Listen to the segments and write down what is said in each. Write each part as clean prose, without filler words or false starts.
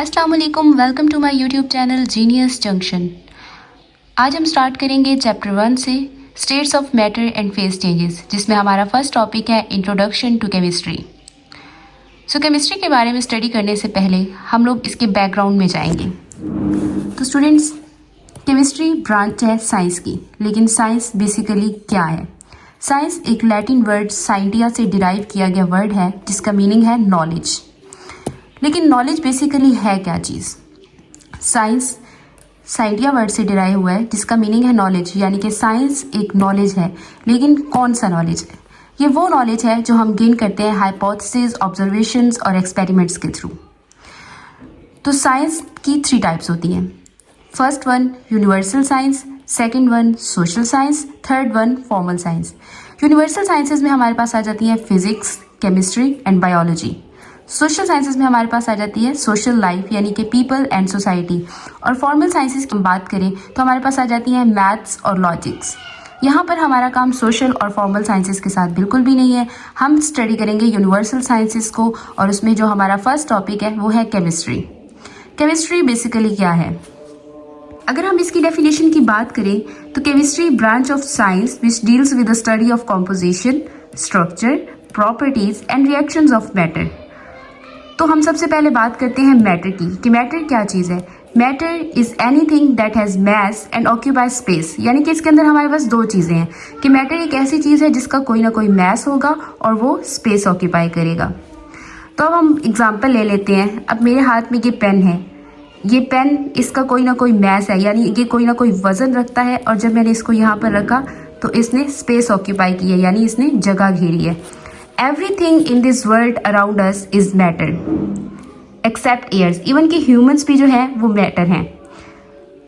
अस्सलाम वालेकुम, welcome to my YouTube channel genius junction. आज हम स्टार्ट करेंगे चैप्टर 1 से states of matter and phase changes, जिसमें हमारा फर्स्ट टॉपिक है इंट्रोडक्शन टू केमिस्ट्री। केमिस्ट्री के बारे में स्टडी करने से पहले हम लोग इसके बैकग्राउंड में जाएंगे। तो स्टूडेंट्स, केमिस्ट्री ब्रांच है साइंस की, लेकिन साइंस बेसिकली क्या है? साइंस एक लैटिन वर्ड साइंटिया से डिराइव किया गया वर्ड है जिसका मीनिंग है नॉलेज। लेकिन नॉलेज बेसिकली है क्या चीज़? साइंस साइंटिया वर्ड से डिराइव हुआ है जिसका मीनिंग है नॉलेज, यानी कि साइंस एक नॉलेज है। लेकिन कौन सा नॉलेज है? ये वो नॉलेज है जो हम गेन करते हैं हाइपोथेसिस, ऑब्जर्वेशंस और एक्सपेरिमेंट्स के थ्रू। तो साइंस की 3 टाइप्स होती हैं। First one universal science, second one social science, third one formal science. Universal sciences में हमारे पास आ जाती है physics, chemistry and biology. Social sciences में हमारे पास आ जाती है सोशल लाइफ, यानी कि पीपल एंड सोसाइटी। और फॉर्मल साइंसेज की बात करें तो हमारे पास आ जाती हैं मैथ्स और लॉजिक्स। यहाँ पर हमारा काम सोशल और फॉर्मल साइंसेज के साथ बिल्कुल भी नहीं है। हम स्टडी करेंगे यूनिवर्सल साइंसेज को, और उसमें जो हमारा फर्स्ट टॉपिक है वो है केमिस्ट्री। केमिस्ट्री बेसिकली क्या है? अगर हम इसकी डेफिनेशन की बात करें तो chemistry branch of science which deals with the study of composition, structure, properties and reactions of matter. तो हम सबसे पहले बात करते हैं मैटर की, कि मैटर क्या चीज़ है। Matter is anything that has mass and occupy space, यानी कि इसके अंदर हमारे पास 2 चीज़ें हैं कि मैटर एक ऐसी चीज़ है जिसका कोई ना कोई मैस होगा और वो स्पेस ऑक्यूपाई करेगा। तो अब हम एग्जांपल ले लेते हैं। अब मेरे हाथ में ये पेन है, ये पेन इसका कोई ना कोई मैस है, यानी ये कोई ना कोई वजन रखता है, और जब मैंने इसको यहाँ पर रखा तो इसने स्पेस ऑक्यूपाई की है, यानी इसने जगह घेरी है। Everything in this world around us is matter, except airs। Even कि ह्यूमंस भी जो है वो मैटर हैं,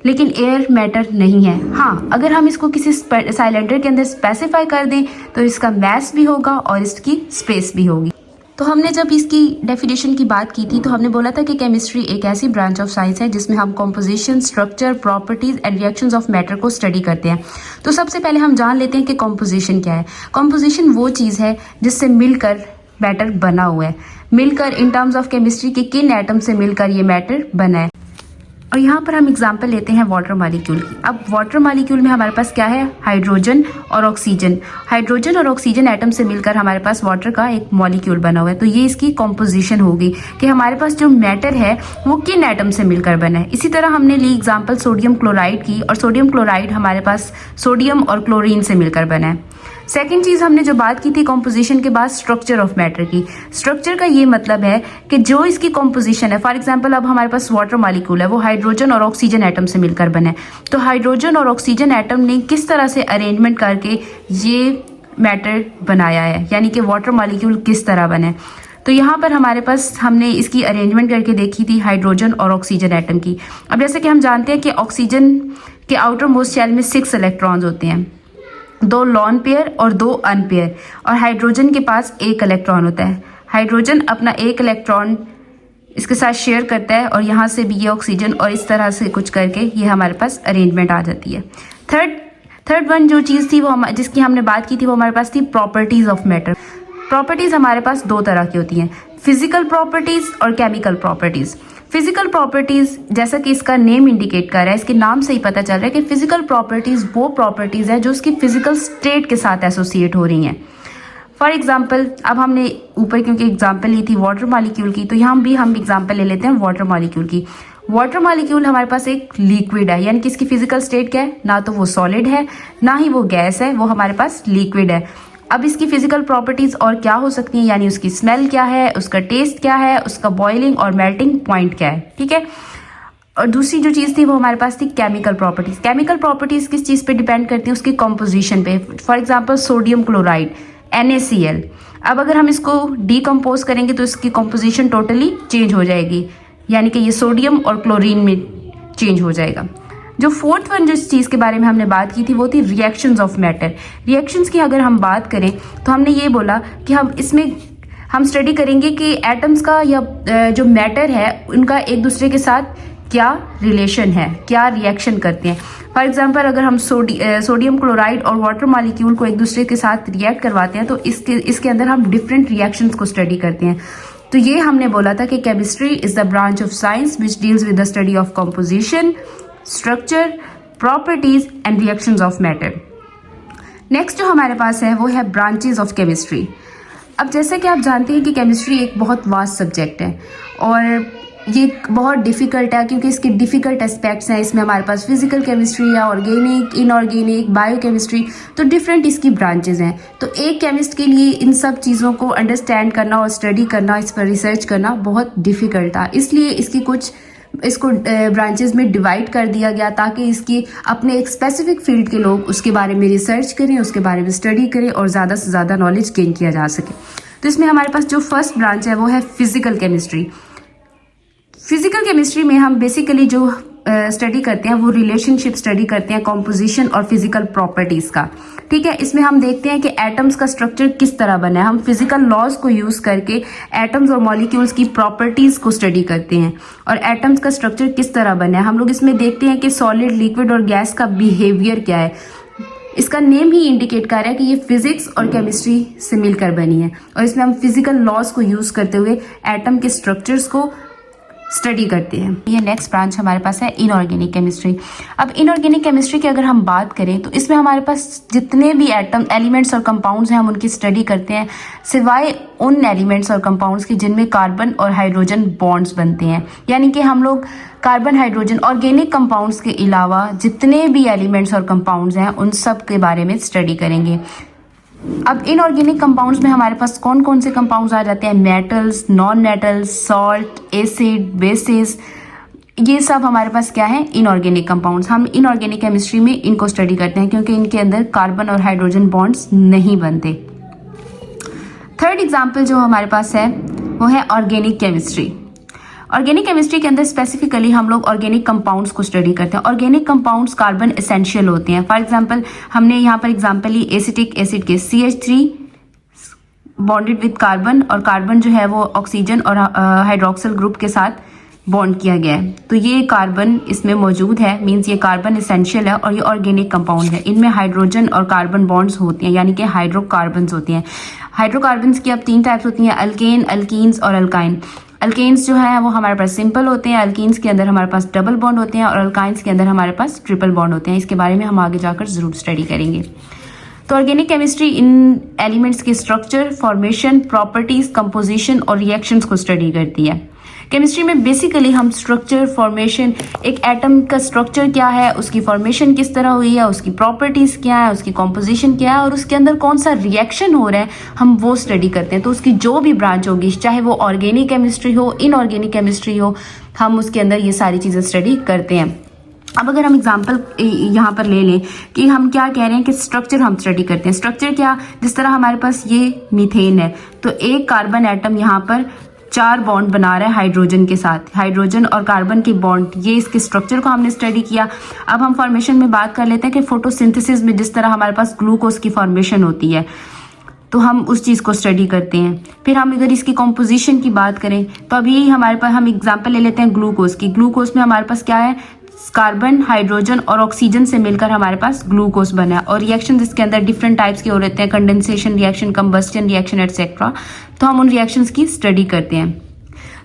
लेकिन एयर मैटर नहीं है। हाँ, अगर हम इसको किसी साइलेंडर के अंदर स्पेसिफाई कर दें तो इसका मैस भी होगा और इसकी स्पेस भी होगी। तो हमने जब इसकी डेफिनेशन की बात की थी तो हमने बोला था कि केमिस्ट्री एक ऐसी ब्रांच ऑफ साइंस है जिसमें हम composition, structure, properties and reactions of matter को स्टडी करते हैं। तो सबसे पहले हम जान लेते हैं कि कॉम्पोजिशन क्या है। कॉम्पोजिशन वो चीज़ है जिससे मिलकर मैटर बना हुआ है। मिलकर इन टर्म्स ऑफ केमिस्ट्री के किन एटम से मिलकर ये मैटर बना है। और यहाँ पर हम एग्जाम्पल लेते हैं वाटर मॉलिक्यूल की। अब वाटर मॉलिक्यूल में हमारे पास क्या है? हाइड्रोजन और ऑक्सीजन। हाइड्रोजन और ऑक्सीजन एटम से मिलकर हमारे पास वाटर का एक मॉलिक्यूल बना हुआ है। तो ये इसकी कॉम्पोजिशन होगी कि हमारे पास जो मैटर है वो किन एटम से मिलकर बना है। इसी तरह हमने ली एग्जाम्पल सोडियम क्लोराइड की, और सोडियम क्लोराइड हमारे पास सोडियम और क्लोरीन से मिलकर बना है। सेकेंड चीज़ हमने जो बात की थी कॉम्पोजिशन के बाद, स्ट्रक्चर ऑफ मैटर की। स्ट्रक्चर का ये मतलब है कि जो इसकी कॉम्पोजिशन है, फॉर एग्जांपल अब हमारे पास वाटर मॉलिक्यूल है, वो हाइड्रोजन और ऑक्सीजन एटम से मिलकर बना है। तो हाइड्रोजन और ऑक्सीजन एटम ने किस तरह से अरेंजमेंट करके ये मैटर बनाया है, यानी कि वाटर मॉलिक्यूल किस तरह बने। तो यहाँ पर हमारे पास हमने इसकी अरेंजमेंट करके देखी थी हाइड्रोजन और ऑक्सीजन एटम की। अब जैसे कि हम जानते हैं कि ऑक्सीजन के आउटर मोस्ट शेल में 6 इलेक्ट्रॉन्स होते हैं, 2 लॉन पेयर और 2 अनपेयर, और हाइड्रोजन के पास 1 इलेक्ट्रॉन होता है। हाइड्रोजन अपना 1 इलेक्ट्रॉन इसके साथ शेयर करता है, और यहाँ से भी ये ऑक्सीजन, और इस तरह से कुछ करके ये हमारे पास अरेंजमेंट आ जाती है। थर्ड वन जो चीज़ थी वो जिसकी हमने बात की थी वो हमारे पास थी प्रॉपर्टीज ऑफ मैटर। प्रॉपर्टीज हमारे पास 2 तरह की होती हैं, फिजिकल प्रॉपर्टीज और केमिकल प्रॉपर्टीज। फिजिकल प्रॉपर्टीज जैसा कि इसका नेम इंडिकेट कर रहा है, इसके नाम से ही पता चल रहा है कि फिजिकल प्रॉपर्टीज वो प्रॉपर्टीज है जो उसकी फिजिकल स्टेट के साथ एसोसिएट हो रही हैं। फॉर एग्जाम्पल, अब हमने ऊपर क्योंकि एग्जाम्पल ली थी वाटर मॉलिक्यूल की, तो यहाँ भी हम एग्जाम्पल ले लेते हैं वाटर मॉलिक्यूल की। वाटर मॉलिक्यूल हमारे पास एक लिक्विड है, यानी कि इसकी फिजिकल स्टेट क्या है? ना तो वो सॉलिड है ना ही वो गैस है, वो हमारे पास लिक्विड है। अब इसकी फिजिकल प्रॉपर्टीज और क्या हो सकती हैं, यानी उसकी स्मेल क्या है, उसका टेस्ट क्या है, उसका बॉइलिंग और मेल्टिंग पॉइंट क्या है, ठीक है। और दूसरी जो चीज़ थी वो हमारे पास थी केमिकल प्रॉपर्टीज। केमिकल प्रॉपर्टीज किस चीज़ पे डिपेंड करती है? उसकी कॉम्पोजिशन पे। For example sodium chloride NaCl, अब अगर हम इसको डीकम्पोज करेंगे तो इसकी कॉम्पोजिशन टोटली चेंज हो जाएगी, यानी कि ये सोडियम और क्लोरीन में चेंज हो जाएगा। जो फोर्थ वन जिस चीज़ के बारे में हमने बात की थी वो थी रिएक्शंस ऑफ मैटर। रिएक्शंस की अगर हम बात करें तो हमने ये बोला कि हम इसमें हम स्टडी करेंगे कि एटम्स का या जो मैटर है उनका एक दूसरे के साथ क्या रिलेशन है, क्या रिएक्शन करते हैं। फॉर एग्जांपल अगर हम सोडियम क्लोराइड और वाटर मॉलिक्यूल को एक दूसरे के साथ रिएक्ट करवाते हैं तो इसके अंदर हम डिफरेंट रिएक्शंस को स्टडी करते हैं। तो ये हमने बोला था कि chemistry is the branch of science which deals with the study of composition, structure, properties and reactions of matter. Next जो हमारे पास है वो है ब्रांचेज ऑफ केमिस्ट्री। अब जैसे कि आप जानते हैं कि केमिस्ट्री एक बहुत वास्ट सब्जेक्ट है और ये बहुत डिफ़िकल्ट है क्योंकि इसके डिफ़िकल्ट एस्पेक्ट्स हैं। इसमें हमारे पास फिजिकल केमिस्ट्री या ऑर्गेनिक, इनऑर्गेनिक, बायोकेमिस्ट्री, तो डिफरेंट इसकी ब्रांचेज हैं। तो एक केमिस्ट के लिए इन सब चीज़ों को अंडरस्टैंड करना और स्टडी करना, इस पर रिसर्च करना बहुत डिफ़िकल्ट था, इसलिए इसको ब्रांचेस में डिवाइड कर दिया गया ताकि इसकी अपने एक स्पेसिफिक फील्ड के लोग उसके बारे में रिसर्च करें, उसके बारे में स्टडी करें और ज़्यादा से ज़्यादा नॉलेज गेन किया जा सके। तो इसमें हमारे पास जो फर्स्ट ब्रांच है वो है फिजिकल केमिस्ट्री। फिजिकल केमिस्ट्री में हम बेसिकली जो स्टडी करते हैं वो रिलेशनशिप स्टडी करते हैं कॉम्पोजिशन और फिजिकल प्रॉपर्टीज़ का। ठीक है, इसमें हम देखते हैं कि एटम्स का स्ट्रक्चर किस तरह बना है। हम फिजिकल लॉज को यूज़ करके एटम्स और मॉलिक्यूल्स की प्रॉपर्टीज़ को स्टडी करते हैं और एटम्स का स्ट्रक्चर किस तरह बना है। हम लोग इसमें देखते हैं कि सॉलिड, लिक्विड और गैस का बिहेवियर क्या है। इसका नेम ही इंडिकेट कर रहा है कि ये फिजिक्स और केमिस्ट्री से मिलकर बनी है और इसमें हम फिजिकल लॉज को यूज़ करते हुए एटम के स्ट्रक्चर्स को स्टडी करते हैं। ये नेक्स्ट ब्रांच हमारे पास है इनऑर्गेनिक केमिस्ट्री। अब इनऑर्गेनिक केमिस्ट्री की अगर हम बात करें तो इसमें हमारे पास जितने भी एलिमेंट्स और कंपाउंड्स हैं हम उनकी स्टडी करते हैं, सिवाय उन एलिमेंट्स और कंपाउंड्स की जिनमें कार्बन और हाइड्रोजन बॉन्ड्स बनते हैं। यानी कि हम लोग कार्बन, हाइड्रोजन, ऑर्गेनिक कंपाउंड्स के अलावा जितने भी एलिमेंट्स और कंपाउंड्स हैं उन सब के बारे में स्टडी करेंगे। अब इनऑर्गेनिक कंपाउंड्स में हमारे पास कौन कौन से कंपाउंड्स आ जाते हैं? Metals, non metals, salt, acid, basis, ये सब हमारे पास क्या है? Inorganic compounds. हम इनऑर्गेनिक केमिस्ट्री में इनको स्टडी करते हैं क्योंकि इनके अंदर कार्बन और हाइड्रोजन बॉन्ड्स नहीं बनते। थर्ड एग्जाम्पल जो हमारे पास है वो है ऑर्गेनिक केमिस्ट्री। ऑर्गेनिक केमिस्ट्री के अंदर स्पेसिफिकली हम लोग ऑर्गेनिक कंपाउंड्स को स्टडी करते हैं। ऑर्गेनिक कंपाउंड्स कार्बन एसेंशियल होते हैं। फॉर एग्जांपल हमने यहाँ पर एग्जांपल ली एसिटिक एसिड के, CH3 बॉन्डेड विद कार्बन और कार्बन जो है वो ऑक्सीजन और हाइड्रोक्सिल ग्रुप के साथ बॉन्ड किया गया है। तो ये कार्बन इसमें मौजूद है, मीन्स ये कार्बन एसेंशियल है और ये ऑर्गेनिक कंपाउंड है। इनमें हाइड्रोजन और कार्बन बॉन्ड्स होते हैं, यानी कि हाइड्रोकार्बन्स होते हैं। हाइड्रोकार्बन्स की अब 3 टाइप्स होती हैं, अल्केन, अल्कीन्स और अल्काइन। अल्केन्स जो है वो हमारे पास सिंपल होते हैं, अल्कीन्स के अंदर हमारे पास डबल बॉन्ड होते हैं और अल्काइंस के अंदर हमारे पास ट्रिपल बॉन्ड होते हैं। इसके बारे में हम आगे जाकर ज़रूर स्टडी करेंगे। तो ऑर्गेनिक केमिस्ट्री इन एलिमेंट्स के स्ट्रक्चर, फॉर्मेशन, प्रॉपर्टीज, कंपोजिशन और रिएक्शंस को स्टडी करती है। केमिस्ट्री में बेसिकली हम स्ट्रक्चर, फॉर्मेशन, एक एटम का स्ट्रक्चर क्या है, उसकी फॉर्मेशन किस तरह हुई है, उसकी प्रॉपर्टीज़ क्या है, उसकी कॉम्पोजिशन क्या है और उसके अंदर कौन सा रिएक्शन हो रहा है, हम वो स्टडी करते हैं। तो उसकी जो भी ब्रांच होगी, चाहे वो ऑर्गेनिक केमिस्ट्री हो, इनऑर्गेनिक केमिस्ट्री हो, हम उसके अंदर ये सारी चीज़ें स्टडी करते हैं। अब अगर हम एग्जांपल यहाँ पर ले लें कि हम क्या कह रहे हैं कि स्ट्रक्चर हम स्टडी करते हैं। स्ट्रक्चर क्या, जिस तरह हमारे पास ये मीथेन है तो एक कार्बन एटम यहाँ पर 4 बॉन्ड बना रहा है हाइड्रोजन के साथ, हाइड्रोजन और कार्बन के बॉन्ड, ये इसके स्ट्रक्चर को हमने स्टडी किया। अब हम फॉर्मेशन में बात कर लेते हैं कि फोटोसिंथेसिस में जिस तरह हमारे पास ग्लूकोज की फॉर्मेशन होती है तो हम उस चीज़ को स्टडी करते हैं। फिर हम अगर इसकी कॉम्पोजिशन की बात करें तो अभी हमारे पास हम एग्जाम्पल ले लेते हैं ग्लूकोज की। ग्लूकोज में हमारे पास क्या है, कार्बन, हाइड्रोजन और ऑक्सीजन से मिलकर हमारे पास ग्लूकोज बना है और रिएक्शन इसके अंदर डिफरेंट टाइप्स के हो रहते हैं, condensation reaction, combustion reaction etcetera. तो हम उन रिएक्शंस की स्टडी करते हैं।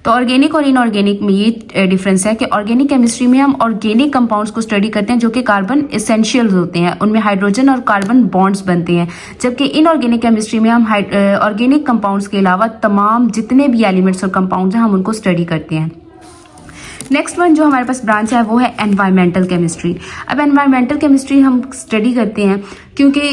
तो ऑर्गेनिक और इनऑर्गेनिक में ये डिफरेंस है कि ऑर्गेनिक केमिस्ट्री में हम ऑर्गेनिक कंपाउंड्स को स्टडी करते हैं जो कि कार्बन एसेंशियल्स होते हैं, उनमें हाइड्रोजन और कार्बन बॉन्ड्स बनते हैं। जबकि इनऑर्गेनिक केमिस्ट्री में हम ऑर्गेनिक कंपाउंड्स के अलावा तमाम जितने भी एलिमेंट्स और कंपाउंड्स हैं हम उनको स्टडी करते हैं। नेक्स्ट वन जो हमारे पास ब्रांच है वो है एनवायरमेंटल केमिस्ट्री। अब एनवायरमेंटल केमिस्ट्री हम स्टडी करते हैं क्योंकि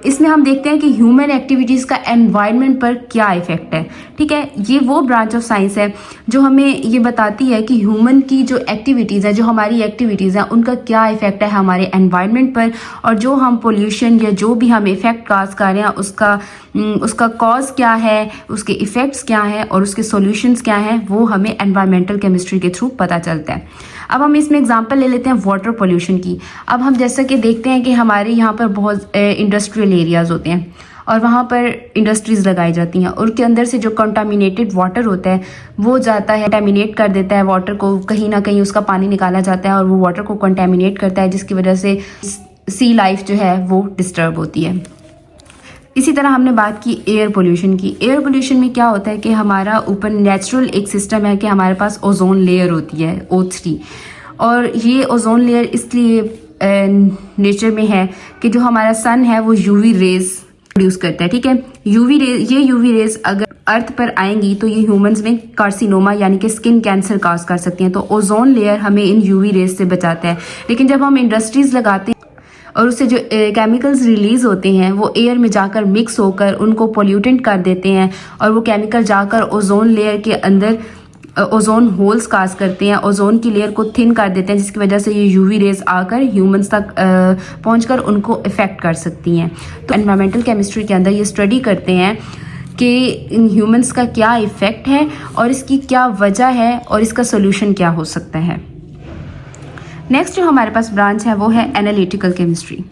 इसमें हम देखते हैं कि ह्यूमन एक्टिविटीज़ का एनवायरनमेंट पर क्या इफेक्ट है। ठीक है, ये वो ब्रांच ऑफ साइंस है जो हमें ये बताती है कि ह्यूमन की जो एक्टिविटीज़ है, जो हमारी एक्टिविटीज़ हैं, उनका क्या इफेक्ट है हमारे एनवायरनमेंट पर और जो हम पोल्यूशन या जो भी हम इफेक्ट काज कर रहे हैं उसका कॉज क्या है, उसके इफ़ेक्ट्स क्या हैं और उसके सॉल्यूशंस क्या हैं, वो हमें एनवायरमेंटल केमिस्ट्री के थ्रू पता चलता है। अब हम इसमें एग्जांपल ले लेते हैं वाटर पोल्यूशन की। अब हम जैसा कि देखते हैं कि हमारे यहाँ पर बहुत इंडस्ट्रियल एरियाज़ होते हैं और वहाँ पर इंडस्ट्रीज़ लगाई जाती हैं और उसके अंदर से जो कंटामिनेटेड वाटर होता है वो जाता है, कंटामिनेट कर देता है वाटर को, कहीं ना कहीं उसका पानी निकाला जाता है और वो वाटर को कंटामिनेट करता है, जिसकी वजह से सी लाइफ जो है वो डिस्टर्ब होती है। इसी तरह हमने बात की एयर पोल्यूशन की। एयर पोल्यूशन में क्या होता है कि हमारा ऊपर नेचुरल एक सिस्टम है कि हमारे पास ओजोन लेयर होती है O3, और ये ओजोन लेयर इसलिए नेचर में है कि जो हमारा सन है वो यूवी रेज प्रोड्यूस करता है, ठीक है। यूवी रेज अगर अर्थ पर आएंगी तो ये ह्यूमंस में कार्सिनोमा यानी कि स्किन कैंसर काज कर सकती हैं। तो ओजोन लेयर हमें इन यूवी रेज से बचाता है। लेकिन जब हम इंडस्ट्रीज लगाते हैं और उससे जो केमिकल्स रिलीज होते हैं वो एयर में जाकर मिक्स होकर उनको पोल्यूटेंट कर देते हैं, और वो केमिकल जाकर ओजोन लेयर के अंदर ओजोन होल्स काज करते हैं, ओजोन की लेयर को थिन कर देते हैं, जिसकी वजह से ये यूवी रेज आकर ह्यूमंस तक पहुंचकर उनको इफेक्ट कर सकती हैं। तो एनवायरमेंटल केमिस्ट्री के अंदर ये स्टडी करते हैं कि इन ह्यूमंस का क्या इफेक्ट है और इसकी क्या वजह है और इसका सोल्यूशन क्या हो सकता है। नेक्स्ट जो हमारे पास ब्रांच है वो है एनालिटिकल केमिस्ट्री।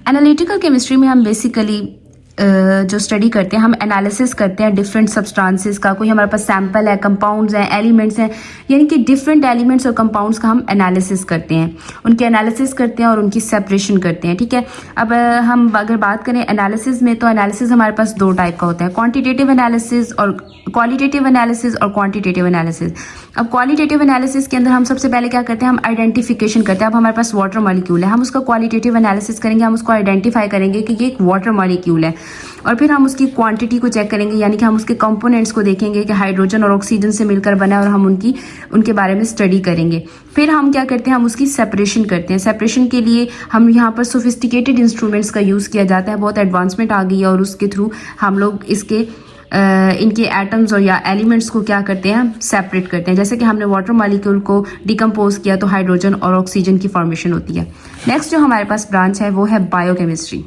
एनालिटिकल केमिस्ट्री में हम बेसिकली जो स्टडी करते हैं, हम एनालिसिस करते हैं डिफरेंट सब्सटेंसेस का। कोई हमारे पास सैंपल है, कंपाउंड्स हैं, एलिमेंट्स हैं, यानी कि डिफरेंट एलिमेंट्स और कंपाउंड्स का हम एनालिसिस करते हैं, उनके एनालिसिस करते हैं और उनकी सेपरेशन करते हैं, ठीक है। अब हम अगर बात करें एनालिसिस में, तो एनालिसिस हमारे पास दो टाइप का होता है, क्वांटिटेटिव एनालिसिस और क्वालिटेटिव एनालिसिस और क्वांटिटेटिव एनालिसिस। अब क्वालिटेटिव एनालिसिस के अंदर हम सबसे पहले क्या करते हैं, हम आइडेंटिफिकेशन करते हैं। अब हमारे पास वाटर मॉलिक्यूल है, हम उसका क्वालिटेटिव एनालिसिस करेंगे, हम उसको आइडेंटिफाई करेंगे कि ये एक वाटर मॉलिक्यूल है, और फिर हम उसकी क्वांटिटी को चेक करेंगे, यानी कि हम उसके कंपोनेंट्स को देखेंगे कि हाइड्रोजन और ऑक्सीजन से मिलकर बना है, और हम उनके बारे में स्टडी करेंगे। फिर हम क्या करते हैं, हम उसकी सेपरेशन करते हैं। सेपरेशन के लिए हम यहाँ पर सोफिस्टिकेटेड इंस्ट्रूमेंट्स का यूज़ किया जाता है, बहुत एडवांसमेंट आ गई है, और उसके थ्रू हम लोग इनके एटम्स और या एलिमेंट्स को क्या करते हैं, हम सेपरेट करते हैं। जैसे कि हमने वाटर मॉलिक्यूल को डिकम्पोज किया तो हाइड्रोजन और ऑक्सीजन की फॉर्मेशन होती है। नेक्स्ट जो हमारे पास ब्रांच है वो है बायोकेमिस्ट्री।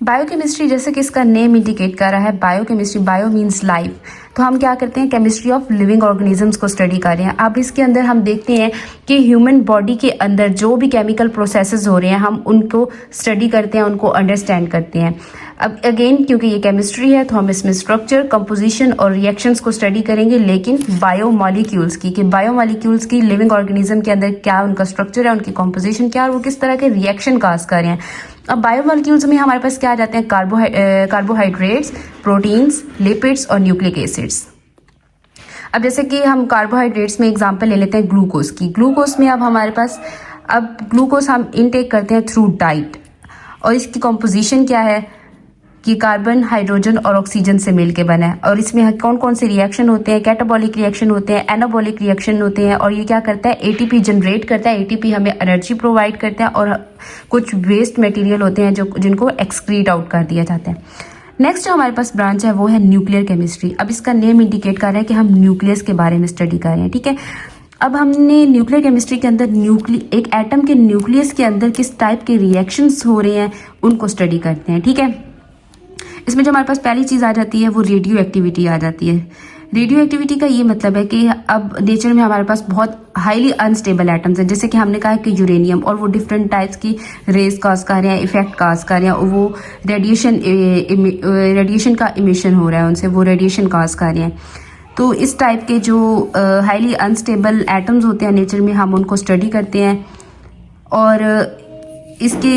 बायोकेमिस्ट्री, जैसे कि इसका नेम इंडिकेट कर रहा है, बायोकेमिस्ट्री, बायो मीन्स लाइफ, तो हम क्या करते हैं, केमिस्ट्री ऑफ लिविंग ऑर्गेनिजम्स को स्टडी कर रहे हैं। अब इसके अंदर हम देखते हैं कि ह्यूमन बॉडी के अंदर जो भी केमिकल प्रोसेसेस हो रहे हैं, हम उनको स्टडी करते हैं, उनको अंडरस्टैंड करते हैं। अब अगेन क्योंकि ये केमिस्ट्री है तो हम इसमें स्ट्रक्चर, कंपोजिशन और रिएक्शंस को स्टडी करेंगे, लेकिन बायोमॉलिक्यूल्स की, कि बायोमॉलिक्यूल्स की लिविंग ऑर्गेनिज्म के अंदर क्या उनका स्ट्रक्चर है, उनकी कंपोजिशन क्या है और वो किस तरह के रिएक्शन काज कर रहे हैं। अब बायोमॉलिक्यूल्स में हमारे पास क्या आ जाते हैं, कार्बोहाइड्रेट्स, प्रोटीन्स, लिपिड्स और न्यूक्लिक एसिड्स। अब जैसे कि हम कार्बोहाइड्रेट्स में एग्जांपल ले लेते हैं ग्लूकोज की। ग्लूकोज में अब हमारे पास, अब ग्लूकोज हम इनटेक करते हैं थ्रू डाइट, और इसकी कंपोजिशन क्या है कि कार्बन, हाइड्रोजन और ऑक्सीजन से मिलके बना है, और इसमें कौन कौन से रिएक्शन होते हैं, कैटाबॉलिक रिएक्शन होते हैं, एनाबॉलिक रिएक्शन होते हैं, और ये क्या करता है, एटीपी जनरेट करता है, एटीपी हमें एनर्जी प्रोवाइड करता है, और कुछ वेस्ट मटेरियल होते हैं जिनको एक्सक्रीट आउट कर दिया जाता है। नेक्स्ट जो हमारे पास ब्रांच है वो है न्यूक्लियर केमिस्ट्री। अब इसका नेम इंडिकेट कर रहा है कि हम न्यूक्लियस के बारे में स्टडी कर रहे हैं, ठीक है। अब हमने न्यूक्लियर केमिस्ट्री के अंदर एक एटम के न्यूक्लियस के अंदर किस टाइप के रिएक्शंस हो रहे हैं उनको स्टडी करते हैं, ठीक है। इसमें जो हमारे पास पहली चीज़ आ जाती है वो रेडियो एक्टिविटी आ जाती है। रेडियो एक्टिविटी का ये मतलब है कि अब नेचर में हमारे पास बहुत हाईली अनस्टेबल एटम्स हैं, जैसे कि हमने कहा कि यूरेनियम, और वो डिफरेंट टाइप्स की रेज काज कर रहे हैं, इफेक्ट काज कर रहे हैं, वो रेडिएशन का इमिशन हो रहा है उनसे, वो रेडिएशन काज कर रहे हैं। तो इस टाइप के जो हाईली अनस्टेबल एटम्स होते हैं नेचर में, हम उनको स्टडी करते हैं, और इसके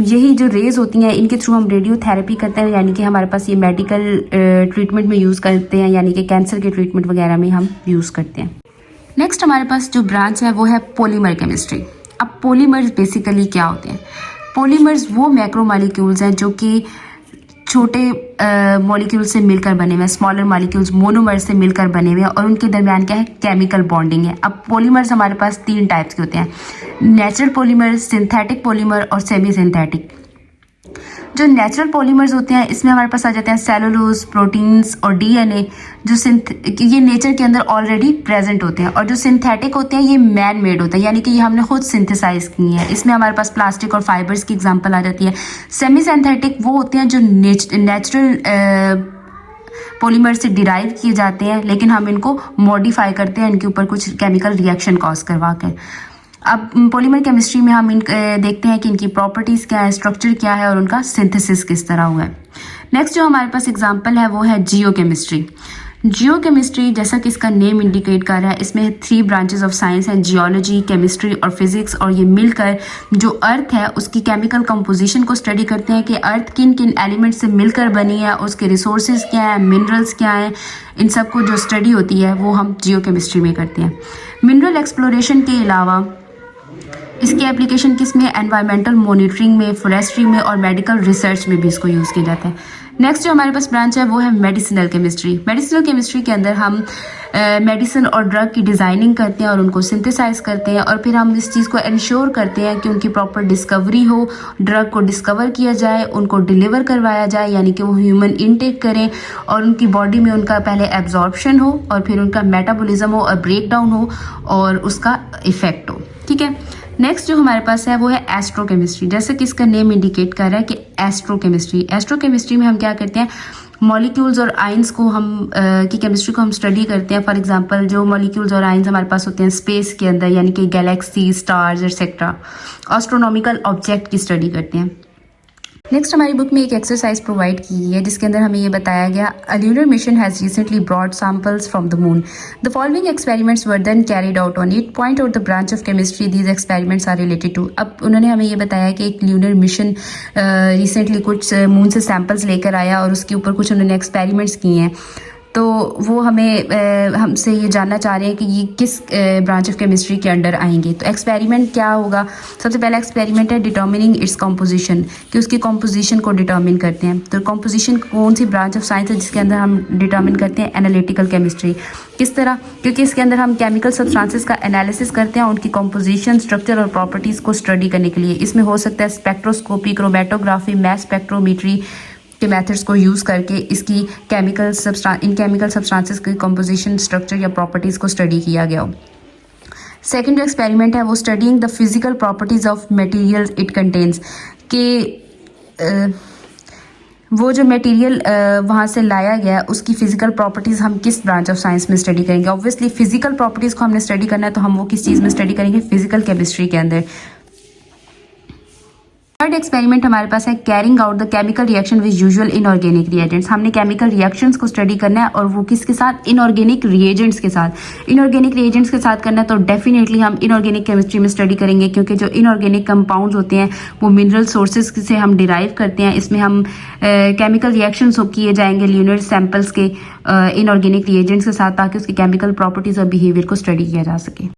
यही जो रेज होती हैं इनके थ्रू हम रेडियोथेरेपी करते हैं, यानी कि हमारे पास ये मेडिकल ट्रीटमेंट में यूज़ करते हैं, यानी कि कैंसर के ट्रीटमेंट वगैरह में हम यूज़ करते हैं। नेक्स्ट हमारे पास जो ब्रांच है वो है पॉलीमर केमिस्ट्री। अब पॉलीमर्स बेसिकली क्या होते हैं, पॉलीमर्स वो मैक्रोमॉलिक्यूल्स हैं जो कि छोटे मॉलिक्यूल से मिलकर बने हुए हैं, स्मॉलर मॉलिक्यूल्स मोनोमर से मिलकर बने हुए हैं, और उनके दरमियान क्या है, केमिकल बॉन्डिंग है। अब पॉलीमर्स हमारे पास तीन टाइप्स के होते हैं, नेचुरल पॉलीमर, सिंथेटिक पॉलीमर और सेमी सिंथेटिक। जो नेचुरल पॉलीमर्स होते हैं इसमें हमारे पास आ जाते हैं सेलुलोज, प्रोटीन्स और डीएनए, जो ये नेचर के अंदर ऑलरेडी प्रेजेंट होते हैं, और जो सिंथेटिक होते हैं ये मैन मेड होता है, यानी कि ये हमने खुद सिंथेसाइज की है। इसमें हमारे पास प्लास्टिक और फाइबर्स की एग्जांपल आ जाती है। सेमी सिंथेटिक वो होते हैं जो नेचुरल पॉलीमर से डिराइव किए जाते हैं, लेकिन हम इनको मॉडिफाई करते हैं, इनके ऊपर कुछ केमिकल रिएक्शन कॉज करवा कर। अब पॉलीमर केमिस्ट्री में हम देखते हैं कि इनकी प्रॉपर्टीज़ क्या है, स्ट्रक्चर क्या है और उनका सिंथेसिस किस तरह हुआ है। नेक्स्ट जो हमारे पास एग्जांपल है वो है जियो केमिस्ट्री। जियो केमिस्ट्री, जैसा कि इसका नेम इंडिकेट कर रहा है, इसमें 3 ब्रांचेस ऑफ साइंस हैं, जियोलॉजी, केमिस्ट्री और फिजिक्स, और ये मिलकर जो अर्थ है उसकी केमिकल कंपोजिशन को स्टडी करते हैं कि अर्थ किन किन एलिमेंट से मिलकर बनी है, उसके रिसोर्सेज क्या हैं, मिनरल्स क्या हैं, इन सब को जो स्टडी होती है वो हम जियो केमिस्ट्री में करते हैं। मिनरल एक्सप्लोरेशन के अलावा इसकी एप्लीकेशन किस में, एनवायरमेंटल मॉनिटरिंग में, फॉरेस्ट्री में और मेडिकल रिसर्च में भी इसको यूज़ किया जाता है। नेक्स्ट जो हमारे पास ब्रांच है वो है मेडिसिनल केमिस्ट्री। मेडिसिनल केमिस्ट्री के अंदर हम मेडिसिन और ड्रग की डिज़ाइनिंग करते हैं और उनको सिंथेसाइज करते हैं, और फिर हम इस चीज़ को इंश्योर करते हैं कि उनकी प्रॉपर डिस्कवरी हो, ड्रग को डिस्कवर किया जाए, उनको डिलीवर करवाया जाए, यानी कि वो ह्यूमन इनटेक करें और उनकी बॉडी में उनका पहले एब्जॉर्प्शन हो और फिर उनका मेटाबॉलिज्म हो और ब्रेक डाउन हो और उसका इफेक्ट हो। ठीक है, नेक्स्ट जो हमारे पास है वो है एस्ट्रोकेमिस्ट्री। जैसे कि इसका नेम इंडिकेट कर रहा है कि एस्ट्रोकेमिस्ट्री, एस्ट्रोकेमिस्ट्री में हम क्या करते हैं, मॉलिक्यूल्स और आइंस को हम की केमिस्ट्री को हम स्टडी करते हैं। फॉर एग्जांपल जो मॉलिक्यूल्स और आइंस हमारे पास होते हैं स्पेस के अंदर, यानी कि Galaxy, stars etcetera, astronomical object की स्टडी करते हैं। नेक्स्ट हमारी बुक में एक एक्सरसाइज प्रोवाइड की है जिसके अंदर हमें ये बताया गया, a lunar mission has recently brought samples from the moon, the following experiments were then carried out on it, point out the branch of chemistry these experiments are related to. अब उन्होंने हमें ये बताया कि एक ल्यूनर मिशन रिसेंटली कुछ moon से samples लेकर आया और उसके ऊपर कुछ उन्होंने एक्सपेरिमेंट्स किए हैं, तो वो हमें हमसे ये जानना चाह रहे हैं कि ये किस ब्रांच ऑफ केमिस्ट्री के अंडर आएंगे। तो एक्सपेरिमेंट क्या होगा, सबसे पहला एक्सपेरिमेंट है डिटर्मिनिंग इट्स कंपोजिशन, कि उसकी कंपोजिशन को डिटर्मिन करते हैं। तो कंपोजिशन कौन सी ब्रांच ऑफ साइंस है जिसके अंदर हम डिटर्मिन करते हैं, एनालिटिकल केमिस्ट्री। किस तरह, क्योंकि इसके अंदर हम केमिकल सब्सटेंसेस का एनालिसिस करते हैं, उनकी कंपोजिशन, स्ट्रक्चर और प्रॉपर्टीज़ को स्टडी करने के लिए। इसमें हो सकता है स्पेक्ट्रोस्कोपी, क्रोमेटोग्राफी, मैस स्पेक्ट्रोमीट्री के मेथड्स को यूज़ करके इसकी इन केमिकल सब्सटेंसेस की कंपोजिशन, स्ट्रक्चर या प्रॉपर्टीज़ को स्टडी किया गया हो। सेकेंड जो एक्सपेरिमेंट है वो studying the physical properties of materials it contains, कि वो जो मटेरियल वहाँ से लाया गया उसकी फिजिकल प्रॉपर्टीज़ हम किस ब्रांच ऑफ साइंस में स्टडी करेंगे। ऑब्वियसली फिजिकल प्रॉपर्टीज़ को हमने स्टडी करना है तो हम वो किस चीज़ में स्टडी करेंगे, फिजिकल केमिस्ट्री के अंदर। थर्ड एक्सपेरिमेंट हमारे पास है carrying out the chemical reaction with usual inorganic reagents. हमने केमिकल रिएक्शंस को स्टडी करना है और वो किसके साथ, इनऑर्गेनिक रिएजेंट्स के साथ। इनऑर्गेनिक रिएजेंट्स के साथ करना है तो डेफिनेटली हम इनऑर्गेनिक केमिस्ट्री में स्टडी करेंगे, क्योंकि जो इनऑर्गेनिक कंपाउंड्स होते हैं वो मिनरल सोर्सेज से हम डिराइव करते हैं। इसमें हम केमिकल रिएक्शंस किए जाएंगे ल्यूनर सैंपल्स के इनऑर्गेनिक रिएजेंट्स के साथ, ताकि उसकी केमिकल प्रॉपर्टीज़ और बिहेवियर को स्टडी किया जा सके।